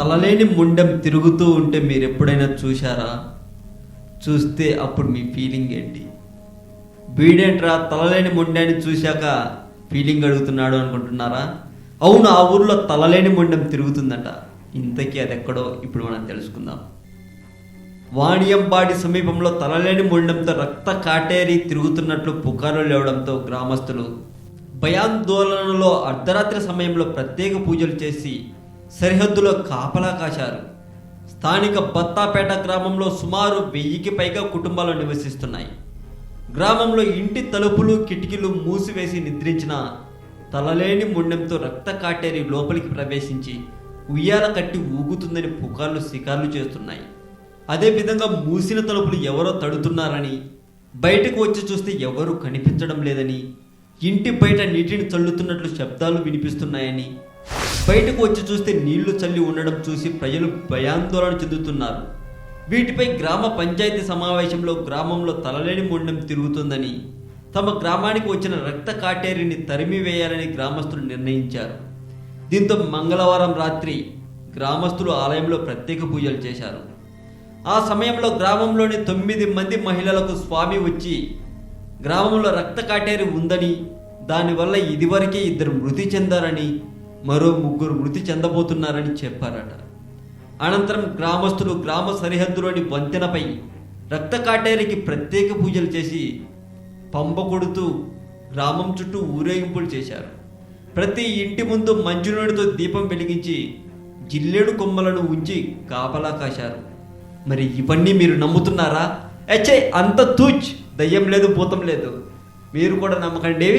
తలలేని ముండెం తిరుగుతూ ఉంటే మీరు ఎప్పుడైనా చూశారా? చూస్తే అప్పుడు మీ ఫీలింగ్ ఏంటి? వీడేంట్రా తలలేని ముండెని చూశాక ఫీలింగ్ అడుగుతున్నాడు అనుకుంటున్నారా? అవును, ఆ ఊర్లో తలలేని ముండెం తిరుగుతుందట. ఇంతకీ అది ఎక్కడో ఇప్పుడు మనం తెలుసుకుందాం. వాణియంపాడి సమీపంలో తలలేని ముండెంతో రక్త కాటేరి తిరుగుతున్నట్లు పుకార్లు లేవడంతో గ్రామస్తులు భయాందోళనలో అర్ధరాత్రి సమయంలో ప్రత్యేక పూజలు చేసి సరిహద్దులో కాపలా కాశారు. స్థానిక బత్తాపేట గ్రామంలో సుమారు 1000కి పైగా కుటుంబాలు నివసిస్తున్నాయి. గ్రామంలో ఇంటి తలుపులు కిటికీలు మూసివేసి నిద్రించిన తలలేని ముండెంతో రక్త కాటేరి లోపలికి ప్రవేశించి ఉయ్యాల కట్టి ఊగుతుందని పుకార్లు షికార్లు చేస్తున్నాయి. అదేవిధంగా మూసిన తలుపులు ఎవరో తడుతున్నారని, బయటకు వచ్చి చూస్తే ఎవరూ కనిపించడం లేదని, ఇంటి బయట నీటిని చల్లుతున్నట్లు శబ్దాలు వినిపిస్తున్నాయని, బయటకు వచ్చి చూస్తే నీళ్లు చల్లి ఉండడం చూసి ప్రజలు భయాందోళన చెందుతున్నారు. వీటిపై గ్రామ పంచాయతీ సమావేశంలో గ్రామంలో తలలేని ముండెం తిరుగుతుందని, తమ గ్రామానికి వచ్చిన రక్త కాటేరిని తరిమివేయాలని గ్రామస్తులు నిర్ణయించారు. దీంతో మంగళవారం రాత్రి గ్రామస్తులు ఆలయంలో ప్రత్యేక పూజలు చేశారు. ఆ సమయంలో గ్రామంలోని 9 మంది మహిళలకు స్వామి వచ్చి గ్రామంలో రక్త కాటేరి ఉందని, దానివల్ల ఇదివరకే 2 మృతి చెందారని, మరో 3 మృతి చెందబోతున్నారని చెప్పారట. అనంతరం గ్రామస్తులు గ్రామ సరిహద్దులోని వంతెనపై రక్త కాటేరికి ప్రత్యేక పూజలు చేసి పంబ కొడుతూ గ్రామం చుట్టూ ఊరేగింపులు చేశారు. ప్రతి ఇంటి ముందు మంచునూడితో దీపం వెలిగించి జిల్లేడు కొమ్మలను ఉంచి కాపలా కాశారు. మరి ఇవన్నీ మీరు నమ్ముతున్నారా? అంత తూచ్, దయ్యం లేదు భూతం లేదు. మీరు కూడా నమ్మకండి.